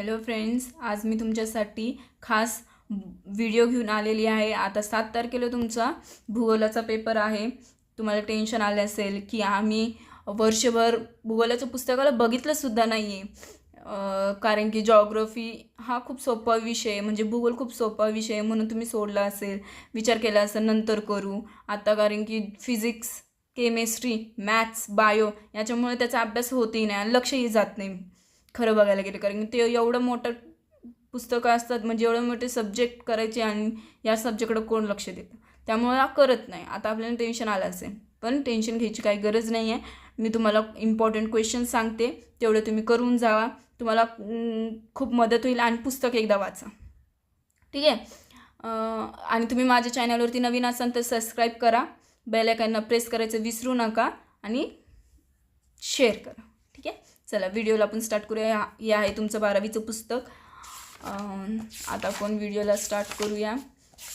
Hello friends, आज मी तुमच्यासाठी खास व्हिडिओ घेऊन आलेली आहे. आता 7 तारखेला तुमचा भूगोलाचा पेपर आहे. तुम्हाला टेन्शन आले असेल की आम्ही वर्षभर भूगोलाच्या पुस्तकाला बघितलंसुद्धा नाही आहे. कारण की जॉग्रफी हा खूप सोपा विषय आहे, म्हणजे भूगोल खूप सोपा विषय आहे म्हणून तुम्ही सोडला असेल, विचार केला असेल नंतर करू. आता कारण की फिजिक्स, केमिस्ट्री, मॅथ्स, बायो याच्यामुळे त्याचा अभ्यास होतही नाही आणि लक्षही जात नाही खरं बघायला गेलं. कारण ते एवढं मोठं पुस्तकं असतात, म्हणजे एवढे मोठे सब्जेक्ट करायचे आणि या सब्जेक्टकडे कोण लक्ष देतं, त्यामुळे करत नाही. आता आपल्याला टेन्शन आलं असेल, पण टेन्शन घ्यायची काही गरज नाही आहे. मी तुम्हाला इम्पॉर्टंट क्वेश्चन सांगते, तेवढे तुम्ही करून जावा. तुम्हाला खूप मदत होईल आणि पुस्तक एकदा वाचा, ठीक आहे. आणि तुम्ही माझ्या चॅनलवरती नवीन असाल तर सबस्क्राईब करा, बेल आयकॉनला प्रेस करायचं विसरू नका आणि शेअर करा, ठीक आहे. चला व्हिडिओला आपण स्टार्ट करूया. हे आहे तुमचं 12वीचं पुस्तक. आता आपण व्हिडिओला स्टार्ट करूया.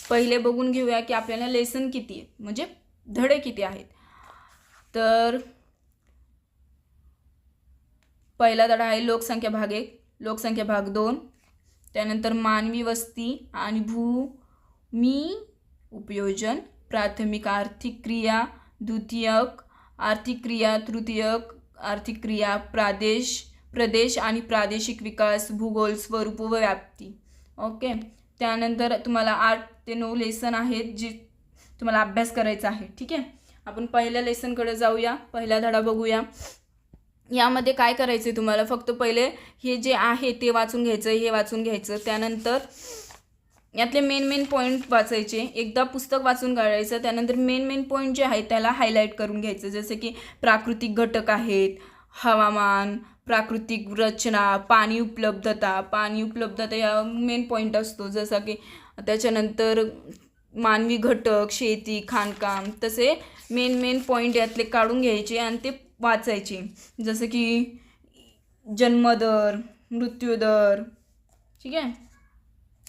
पहिले बघून घेऊया की आपल्याला लेसन किती आहे, म्हणजे धडे किती आहेत. तर पहिला धडा आहे लोकसंख्या भाग 1, लोकसंख्या भाग 2, त्यानंतर मानवी वस्ती आणि भूमी उपयोजन, प्राथमिक आर्थिक क्रिया, द्वितीयक आर्थिक क्रिया, तृतीयक आर्थिक क्रिया, प्रदेश आणि प्रादेशिक विकास, भूगोल, स्वरूप व व्याप्ती. ओके. त्यानंतर तुम्हाला 8 ते 9 लेसन आहेत जी तुम्हाला अभ्यास करायचा आहे, ठीक आहे. आपण पहिल्या लेसनकडे जाऊया, पहिला धडा बघूया. यामध्ये काय करायचं आहे तुम्हाला, फक्त पहिले हे जे आहे ते वाचून घ्यायचं, हे वाचून घ्यायचं. त्यानंतर यातले मेन पॉईंट वाचायचे. एकदा पुस्तक वाचून काढायचं, त्यानंतर मेन पॉईंट जे आहेत त्याला हायलाईट करून घ्यायचं. जसं की प्राकृतिक घटक आहेत, हवामान, प्राकृतिक रचना, पाणी उपलब्धता या मेन पॉईंट असतो. जसं की त्याच्यानंतर मानवी घटक, शेती, खाणकाम, तसे मेन पॉईंट यातले काढून घ्यायचे आणि ते वाचायचे. जसं की जन्मदर, मृत्यूदर, ठीक आहे.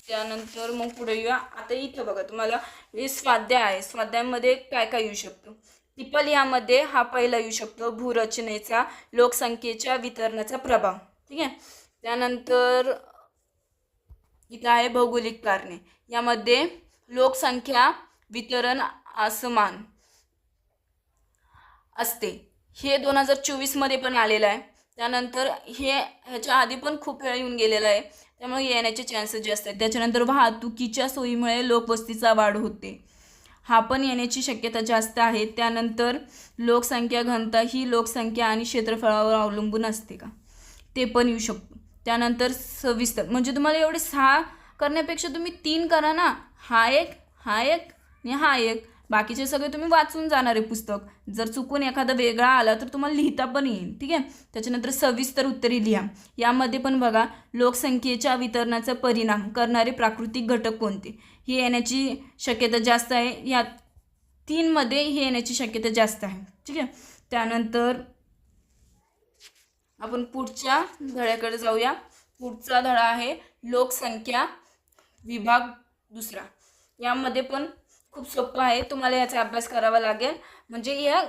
त्यानंतर मग पुढे येऊया. आता इथं बघा, तुम्हाला हे स्वाध्याय आहे. स्वाध्यायामध्ये काय काय येऊ शकतो. टिपल यामध्ये हा पहिला येऊ शकतो, भूरचनेचा लोकसंख्येच्या वितरणाचा प्रभाव, ठीक आहे. त्यानंतर इथं आहे भौगोलिक कारणे. यामध्ये लोकसंख्या वितरण असमान असते. हे 2024 पण आलेलं आहे. त्यानंतर ह्याच्या आधी पण खूप वेळा येऊन गेलेलं आहे, त्यामुळे येण्याचे चान्सेस जास्त आहेत. त्याच्यानंतर वाहतुकीच्या सोयीमुळे लोकवस्तीचा वाढ होते, हा पण येण्याची शक्यता जास्त आहे. त्यानंतर लोकसंख्या घनता ही लोकसंख्या आणि क्षेत्रफळावर अवलंबून असते का, ते पण येऊ शकतो. त्यानंतर सविस्तर, म्हणजे तुम्हाला एवढे 6 करण्यापेक्षा तुम्ही 3 करा ना. हा एक आणि हा एक, बाकीचे सगळे तुम्ही वाचून जाणार आहे पुस्तक. जर चुकून एखादा वेगळा आला तर तुम्हाला लिहिता पण येईल, ठीक आहे. त्याच्यानंतर सविस्तर उत्तरे लिहा. यामध्ये पण बघा, लोकसंख्येच्या वितरणाचा परिणाम करणारे प्राकृतिक घटक कोणते, हे येण्याची शक्यता जास्त आहे. या 3 मध्ये हे येण्याची शक्यता जास्त आहे, ठीक आहे. त्यानंतर आपण पुढच्या धड्याकडे जाऊया. पुढचा धडा आहे लोकसंख्या विभाग 2. यामध्ये पण खूप सोपं आहे, तुम्हाला याचा अभ्यास करावा लागेल. म्हणजे या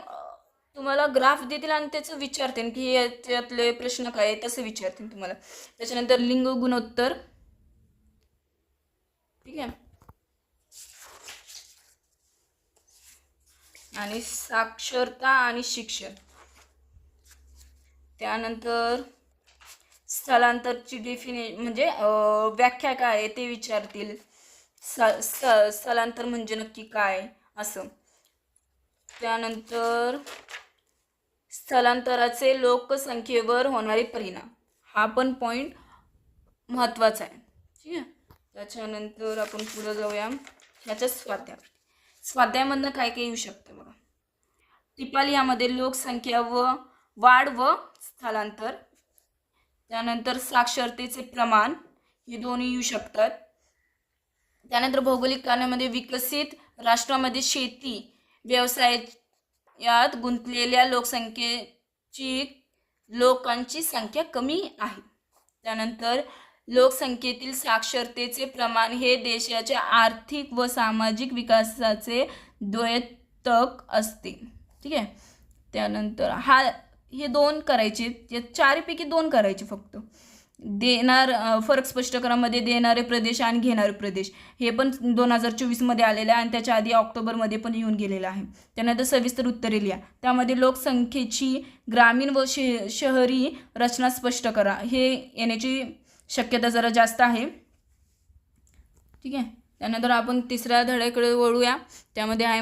तुम्हाला ग्राफ देतील आणि त्याचं विचारतील की याच्यातले प्रश्न काय आहे, तसं विचारतील तुम्हाला. त्याच्यानंतर लिंग गुणोत्तर, ठीक आहे. आणि साक्षरता आणि शिक्षण. त्यानंतर स्थलांतरची म्हणजे व्याख्या काय आहे ते विचारतील. स्थलांतर म्हणजे नक्की काय असं. त्यानंतर स्थलांतराचे लोकसंख्येवर होणारे परिणाम, हा पण पॉईंट महत्त्वाचा आहे, ठीक आहे. त्याच्यानंतर आपण पुढे जाऊया ह्याच्या स्वाध्यायामधनं काय काय येऊ शकतं बघा. टिपल यामध्ये लोकसंख्या व वाढ व स्थलांतर. त्यानंतर साक्षरतेचे प्रमाण, हे दोन्ही येऊ शकतात. त्यानंतर भौगोलिक कारणामध्ये विकसित राष्ट्रामध्ये शेती व्यवसायात गुंतलेल्या लोकांची संख्या कमी आहे. त्यानंतर लोकसंख्येतील साक्षरतेचे प्रमाण हे देशाच्या आर्थिक व सामाजिक विकासाचे द्योतक असते, ठीक आहे. त्यानंतर हे 2 करायचे, या 4पैकी 2 करायचे फक्त. फरक स्पष्ट करामध्ये देणारे प्रदेश आणि घेणारे प्रदेश हे पण 2024मध्ये आलेलं आहे आणि त्याच्या आधी ऑक्टोबरमध्ये पण येऊन गेलेलं आहे. त्यानंतर सविस्तर उत्तरे लिहा. त्यामध्ये लोकसंख्येची ग्रामीण व शहरी रचना स्पष्ट करा. हे येण्याची शक्यता जरा जास्त आहे. ठीक आहे. त्यानंतर आपण तिसऱ्या धड्याकडे वळूया. त्यामध्ये आहे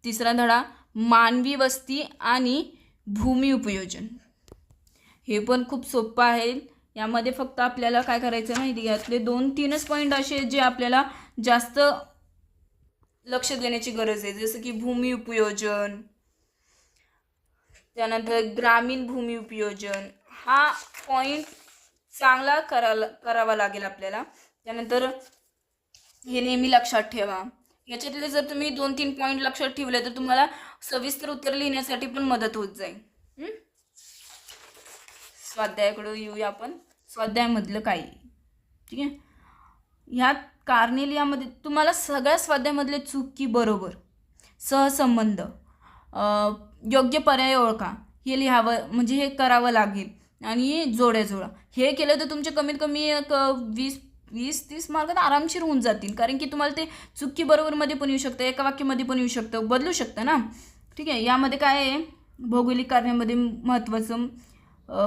तिसरा धडा मानवी वस्ती आणि भूमी उपयोजन. हे पण खूप सोपं आहे. यामध्ये फक्त आपल्याला काय करायचं माहिती आहे, यातले 2-3च पॉईंट असे जे आपल्याला जास्त लक्ष देण्याची गरज आहे, जसं की भूमी उपयोजन, त्यानंतर ग्रामीण भूमी उपयोजन. हा पॉईंट चांगला करावा लागेल आपल्याला. त्यानंतर हे नेहमी लक्षात ठेवा. याच्यातले जर तुम्ही 2-3 पॉईंट लक्षात ठेवले तर तुम्हाला सविस्तर उत्तर लिहिण्यासाठी पण मदत होत जाईल. स्वाध्यायाकडे येऊया आपण. स्वाध्यायामधलं काय, ठीक आहे. ह्यात कारणे लिहामध्ये तुम्हाला सगळ्या स्वाध्यायामधले चूक की बरोबर, सहसंबंध, योग्य पर्याय ओळखा हे लिहावं, म्हणजे हे करावं लागेल. आणि जोड्या जोडा हे केलं तर तुमचे कमीत कमी 20-30 मार्क आरामशीर होऊन जातील. कारण की तुम्हाला ते चुकी बरोबरमध्ये पण येऊ शकतं, एका वाक्यामध्ये पण येऊ शकतं, बदलू शकतं ना. ठीक आहे. यामध्ये काय आहे, भौगोलिक कारणामध्ये महत्त्वाचं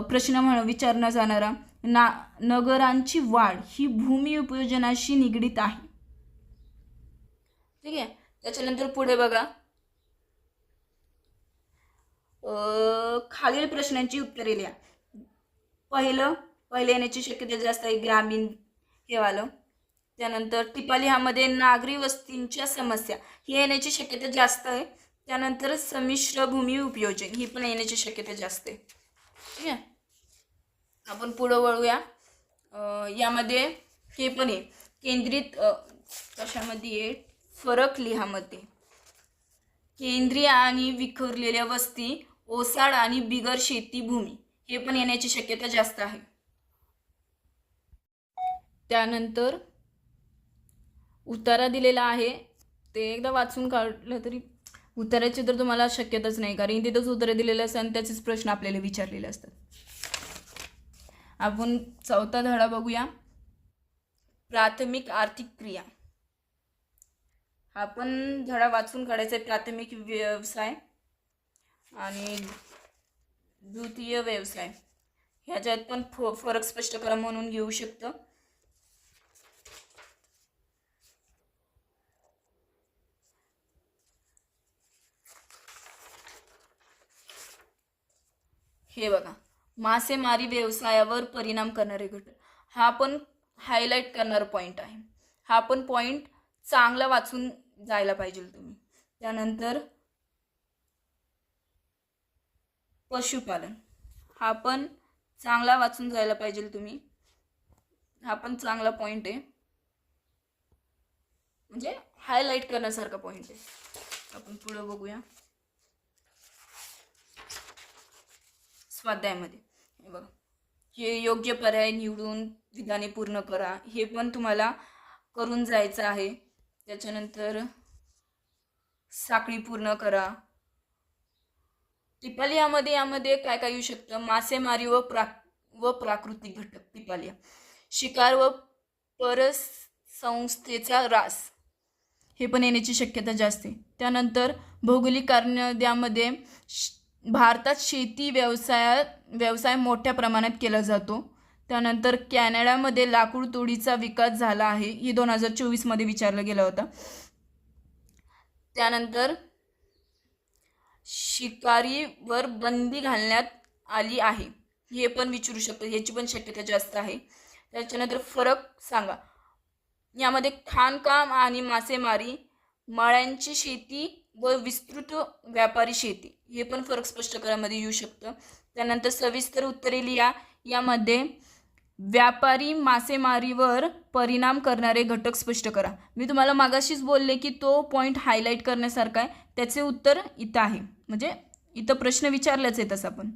प्रश्न विचारला जाणारा नगरांची वाढ ही भूमी उपयोजनाशी निगडीत आहे. ठीक आहे. त्याच्यानंतर पुढे बघा, खालील प्रश्नांची उत्तरे लिहा. पहिले येण्याची शक्यता जास्त आहे ग्रामीण हे वालं. त्यानंतर टिपाली ह्यामध्ये नागरी वस्तींच्या समस्या ही येण्याची शक्यता जास्त आहे. त्यानंतर संमिश्र भूमी उपयोजन ही पण येण्याची शक्यता जास्त आहे. ठीक आहे. आपण पुढं वळूया. यामध्ये हे पण आहे केंद्रित कशामध्ये आहे, फरक लिहामध्ये केंद्रीय आणि विखुरलेल्या वस्ती, ओसाड आणि बिगर शेती भूमी हे पण येण्याची शक्यता जास्त आहे. त्यानंतर उतारा दिलेला आहे, ते एकदा वाचून काढलं तरी उत्तराची तर तुम्हाला शक्यताच नाही, कारण तिथंच उत्तरं दिलेलं असतात आणि त्याचेच प्रश्न आपल्याला विचारलेले असतात. आपण चौथा धडा बघूया, प्राथमिक आर्थिक क्रिया. हा पण धडा वाचून काढायचा आहे. प्राथमिक व्यवसाय आणि द्वितीय व्यवसाय ह्याच्यात पण फरक स्पष्ट करा म्हणून घेऊ शकतं. हे बघा, मासेमारी व्यवसायावर परिणाम करणारे घटक. हा पण हायलाईट करणारा पॉईंट आहे. हा पण पॉईंट चांगला वाचून जायला पाहिजे तुम्ही. त्यानंतर पशुपालन हा पण चांगला वाचून जायला पाहिजे तुम्ही. हा पण चांगला पॉईंट आहे, म्हणजे हायलाईट करण्यासारखा पॉईंट आहे. आपण पुढे बघूया. स्वाध्यायामध्ये हे बघा, हे योग्य पर्याय निवडून विधाने पूर्ण करा हे पण तुम्हाला करून जायचं आहे. त्याच्यानंतर साखळी पूर्ण करा. टिपाली यामध्ये काय काय येऊ शकतं, मासेमारी व प्राकृतिक घटक, टिपालिया शिकार व परसंस्थेचा ऱ्हास हे पण येण्याची शक्यता जास्त आहे. त्यानंतर भौगोलिक कारणामध्ये भारतात शेती व्यवसाय मोठ्या प्रमाणात केला जातो. त्यानंतर कॅनडामध्ये लाकूड तोडीचा विकास झाला आहे, हे 2024मध्ये विचारलं गेलं होतं. त्यानंतर शिकारीवर बंदी घालण्यात आली आहे, हे पण विचारू शकतो, ह्याची पण शक्यता जास्त आहे. त्याच्यानंतर फरक सांगा. यामध्ये खाणकाम आणि मासेमारी, मळ्यांची शेती व विस्तृत व्यापारी शेती हे पण फरक स्पष्ट करामध्ये येऊ शकतं. त्यानंतर सविस्तर उत्तरे लिहा. यामध्ये व्यापारी मासेमारीवर परिणाम करणारे घटक स्पष्ट करा. मी तुम्हाला मागाशीच बोलले की तो पॉईंट हायलाईट करण्यासारखा आहे, त्याचे उत्तर इथं आहे, म्हणजे इथं प्रश्न विचारलाच आहे तसं. पण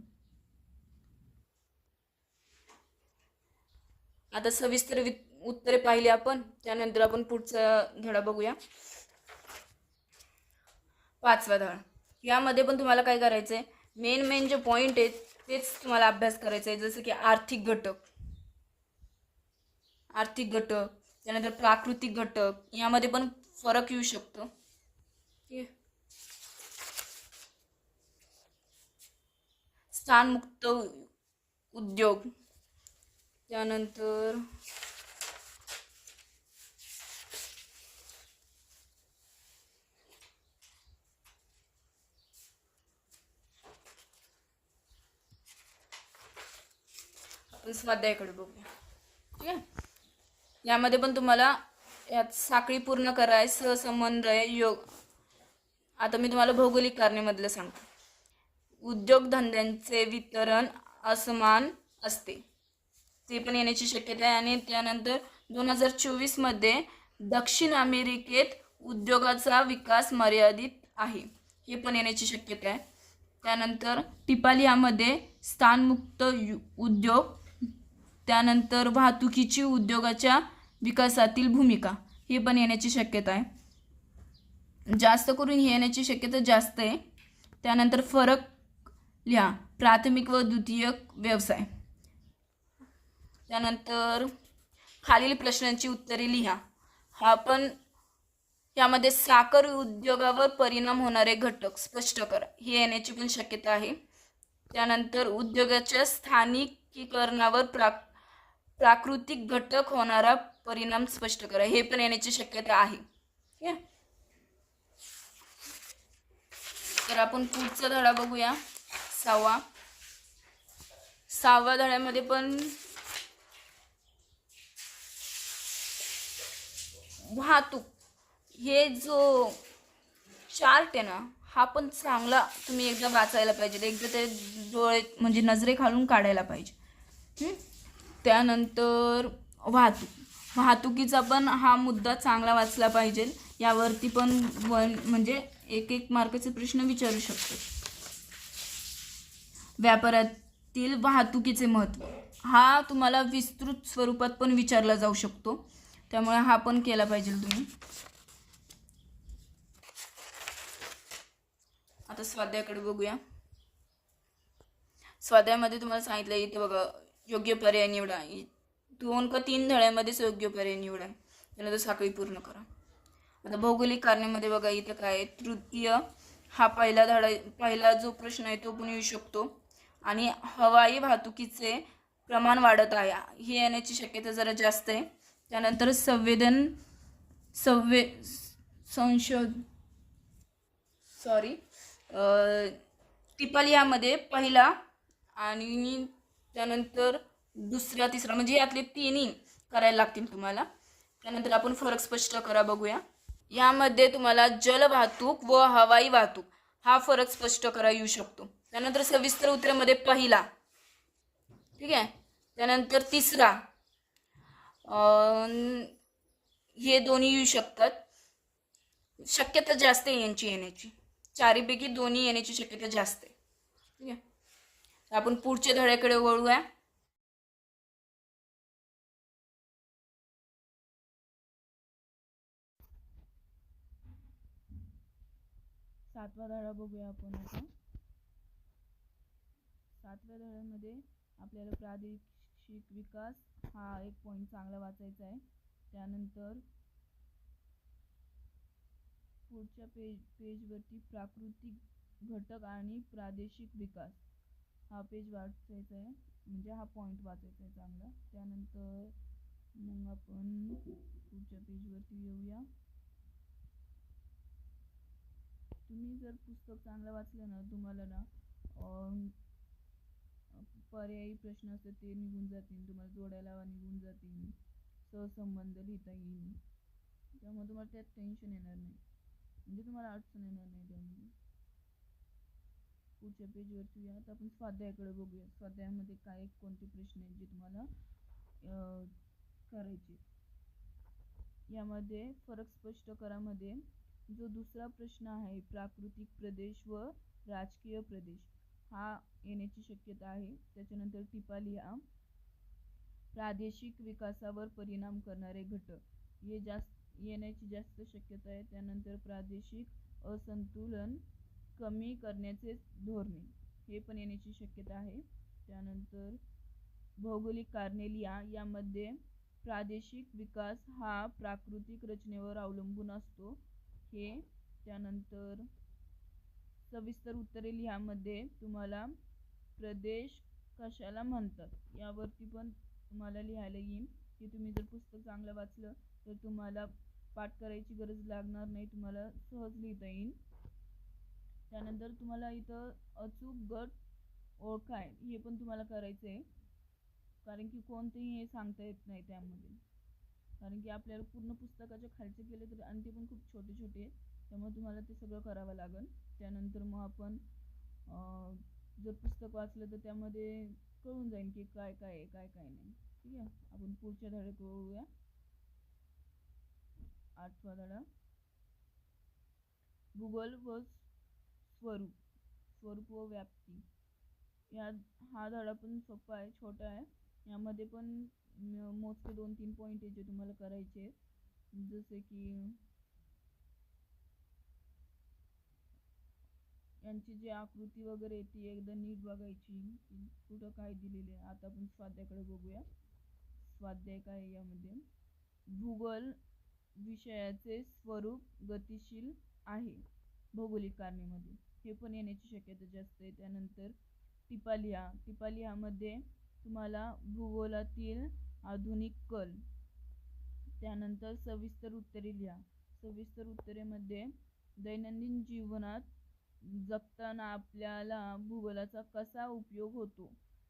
आता सविस्तर उत्तरे पाहिली आपण. त्यानंतर आपण पुढचा धडा बघूया, 5वा धडा. यामध्ये पण तुम्हाला काय करायचं आहे, मेन जे पॉईंट आहेत तेच तुम्हाला अभ्यास करायचा आहे, जसं की आर्थिक घटक. आर्थिक घटक, त्यानंतर प्राकृतिक घटक यामध्ये पण फरक येऊ शकतो. ठीक आहे. स्थानमुक्त उद्योग, त्यानंतर आपण स्वाध्यायाकडे बघूया. ठीक आहे. यामध्ये पण तुम्हाला यात साखळी पूर्ण कराय, सहसंबंध योग. आता मी तुम्हाला भौगोलिक कारणामधलं सांगतो. उद्योगधंद्यांचे वितरण असमान असते, ते पण येण्याची शक्यता आहे. आणि त्यानंतर 2024 दक्षिण अमेरिकेत उद्योगाचा विकास मर्यादित आहे, हे पण येण्याची शक्यता आहे. त्यानंतर टिपालियामध्ये स्थानमुक्त उद्योग, त्यानंतर वाहतुकीची उद्योगाच्या विकासातील भूमिका, हे पण येण्याची शक्यता आहे. जास्त करून हे येण्याची शक्यता जास्त आहे. त्यानंतर फरक लिहा, प्राथमिक व द्वितीयक व्यवसाय. त्यानंतर खालील प्रश्नांची उत्तरे लिहा. हा पण यामध्ये साखर उद्योगावर परिणाम होणारे घटक स्पष्ट करा, हे येण्याची पण शक्यता आहे. त्यानंतर उद्योगाच्या स्थानिकीकरणावर प्राकृतिक घटक होणारा परिणाम स्पष्ट करा, हे पण येण्याची शक्यता आहे. ठीक आहे. तर आपण पुढचा धडा बघूया. सहाव्या धड्यामध्ये पण वाहतूक, हे जो चार्ट आहे ना, हा पण चांगला तुम्ही एकदा वाचायला पाहिजे, एकदा ते डोळे म्हणजे नजरे खालून काढायला पाहिजे. त्यानंतर वाहतुकीचा पण हा मुद्दा चांगला वाचला पाहिजे. यावरती पण म्हणजे एक मार्काचे प्रश्न विचारू शकतो. व्यापारातील वाहतुकीचे महत्त्व, हा तुम्हाला विस्तृत स्वरूपात पण विचारला जाऊ शकतो, त्यामुळे हा पण केला पाहिजे तुम्ही. आता स्वाध्यायाकडे बघूया. स्वाध्यायामध्ये तुम्हाला सांगितलं इथे बघा, योग्य पर्याय निवडा. 2 का 3 धड्यामध्येच योग्य पर्याय निवडा, त्यानंतर साखळी पूर्ण करा. आता भौगोलिक कारणामध्ये बघा इथं काय आहे, तृतीय हा पहिला जो प्रश्न आहे तो पण येऊ शकतो. आणि हवाई वाहतुकीचे प्रमाण वाढत आहे, हे येण्याची शक्यता जरा जास्त आहे. त्यानंतर टिपालियामध्ये पहिला आणि त्यानंतर दुसरा तिसरा म्हणजे यातले 3 करायला लागतील तुम्हाला. त्यानंतर आपण फरक स्पष्ट करा बघूया. यामध्ये तुम्हाला जल वाहतूक व हवाई वाहतूक हा फरक स्पष्ट करा येऊ शकतो. त्यानंतर सविस्तर उत्तरामध्ये पहिला, ठीक आहे. त्यानंतर तिसरा, हे दोन्ही येऊ शकतात, शक्यता जास्त आहे यांची येण्याची. 4पैकी 2 येण्याची शक्यता जास्त आहे. ठीक आहे. आपण पुढच्या धड्याकडे वळूया. सातवा धडा बघूया आपण आता. सातव्या धड्यामध्ये आपल्याला प्रादेशिक विकास हा एक पॉईंट चांगला वाचायचा आहे. त्यानंतर पुढच्या पेजवरती प्राकृतिक घटक आणि प्रादेशिक विकास हा पेज वाचायचा आहे, म्हणजे हा पॉईंट वाचायचा आहे चांगला. त्यानंतर मग आपण पुढच्या पेजवरती येऊया. तुम्ही जर पुस्तक चांगलं वाचलं ना, तुम्हाला ना पर्यायी प्रश्न असतात ते निघून जातील, तुम्हाला जोडायला निघून जातील, सहसंबंध लिहिता येईल, त्यामुळे तुम्हाला त्यात टेन्शन येणार नाही, म्हणजे तुम्हाला अडचण येणार नाही त्यामुळे. पुढच्या पेजवरती या. आता आपण स्वाध्यायाकडे बघूया. स्वाध्यायामध्ये काय कोणते प्रश्न आहेत जे तुम्हाला करायचे. यामध्ये फरक स्पष्ट करामध्ये जो दुसरा प्रश्न आहे, प्राकृतिक प्रदेश व राजकीय प्रदेश, हा येण्याची शक्यता आहे. त्याच्यानंतर टिपालिया, प्रादेशिक विकासावर परिणाम करणारे घटक, हे येण्याची जास्त शक्यता आहे. त्यानंतर प्रादेशिक असंतुलन कमी करण्याचे धोरणे, हे पण येण्याची शक्यता आहे. त्यानंतर भौगोलिक कारणे लिहा. यामध्ये प्रादेशिक विकास हा प्राकृतिक रचनेवर अवलंबून असतो हे. त्यानंतर सविस्तर उत्तरे लिहामध्ये तुम्हाला प्रदेश कशाला म्हणतात यावरती पण तुम्हाला लिहायला येईल, की तुम्ही जर पुस्तक चांगलं वाचलं तर तुम्हाला पाठ करायची गरज लागणार नाही, तुम्हाला सहज लिहिता येईल. त्यानंतर तुम्हाला इथं अचूक गट ओळखाय हे पण तुम्हाला करायचं आहे, कारण की कोणतेही हे सांगता येत नाही त्यामध्ये, कारण की आपल्याला पूर्ण पुस्तकाच्या खालचे केले तर आणि ते पण खूप छोटे छोटे, त्यामुळे तुम्हाला ते सगळं करावं लागेल. त्यानंतर मग आपण जर पुस्तक वाचलं तर त्यामध्ये कळून जाईल की काय काय आहे काय काय नाही. ठीक आहे, आपण पुढच्या धड्यात वळूया. 8वा धडा, भूगोल व स्वरूप व व्याप्ती. हा धडा पण सोपा आहे, छोटा आहे. यामध्ये पण मोजके 2-3 पॉईंट आहे जे तुम्हाला करायचे, जसे की यांची जी आकृती वगैरे ती एकदा नीट बघायची, कुठं काय दिलेले आहे. आता आपण स्वाध्यायाकडे बघूया. स्वाध्याय काय आहे यामध्ये, भूगोल विषयाचे स्वरूप गतिशील आहे भौगोलिक कारणीमध्ये, हे पण येण्याची शक्यता जास्त आहे. त्यानंतर टिपालिहामध्ये तुम्हाला भूगोलातील आधुनिक कल. त्यानंतर सविस्तर उत्तरे लिहा. सविस्तर उत्तरेमध्ये दैनंदिन जीवनात जगताना आपल्याला भूगोलाचा कसा उपयोग होतो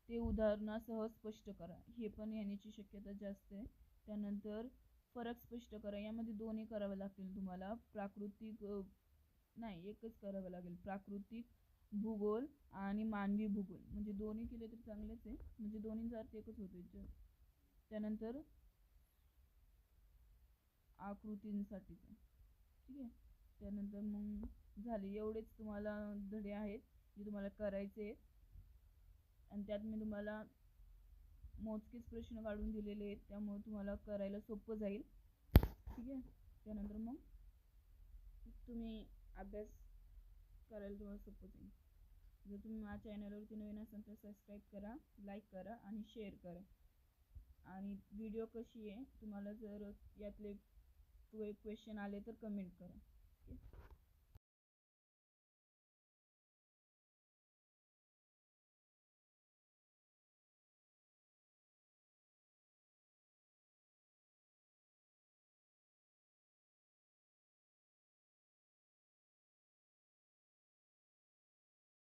ते उदाहरणासह स्पष्ट करा, हे पण येण्याची शक्यता जास्त आहे. त्यानंतर फरक स्पष्ट करा. यामध्ये दोन्ही करावे लागतील तुम्हाला, प्राकृतिक नाही एकच करावं लागेल, प्राकृतिक भूगोल आणि मानवी भूगोल, म्हणजे दोन्ही केले तर चांगलेच आहे, म्हणजे दोन्हींचा अर्थ एकच होतो. त्यानंतर आकृतींसाठीचं. ठीक आहे, त्यानंतर मग झाले. एवढेच तुम्हाला धडे आहेत जे तुम्हाला करायचे आहेत, आणि त्यात मी तुम्हाला मोजकेच प्रश्न काढून दिलेले आहेत, त्यामुळे तुम्हाला करायला सोपं जाईल. ठीक आहे, त्यानंतर मग तुम्ही अभ्यास करायला तुम्हाला सोपं जाईल. जर तुम्ही माझ्या चॅनलवरती नवीन असाल तर सबस्क्राईब करा, लाईक करा आणि शेअर करा. आणि व्हिडिओ कशी आहे तुम्हाला जर यातले क्वेश्चन आले तर कमेंट करा.